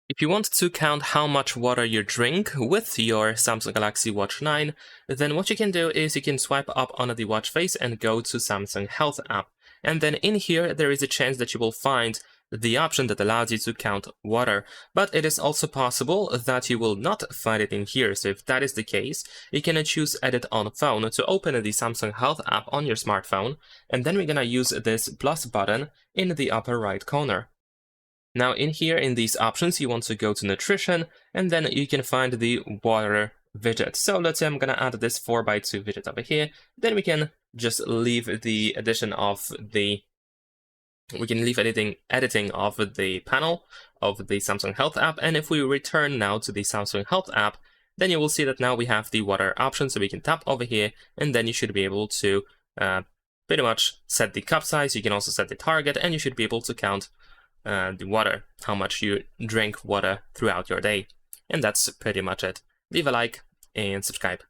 If you want to count how much water you drink with your Samsung Galaxy Watch 9, then what you can do is you can swipe up on the watch face and go to Samsung Health app. And then in here, there is a chance that you will find the option that allows you to count water. But it is also possible that you will not find it in here. So if that is the case, you can choose Edit on Phone to open the Samsung Health app on your smartphone. And then we're gonna use this plus button in the upper right corner. Now in here, in these options, you want to go to nutrition, and then you can find the water widget. So let's say I'm gonna add this 4x2 widget over here. Then we can just leave the addition of the, we can leave editing of the panel of the Samsung Health app. And if we return now to the Samsung Health app, then you will see that now we have the water option. So we can tap over here, and then you should be able to pretty much set the cup size. You can also set the target, and you should be able to count the water, how much you drink water throughout your day. And that's pretty much it. Leave a like and subscribe.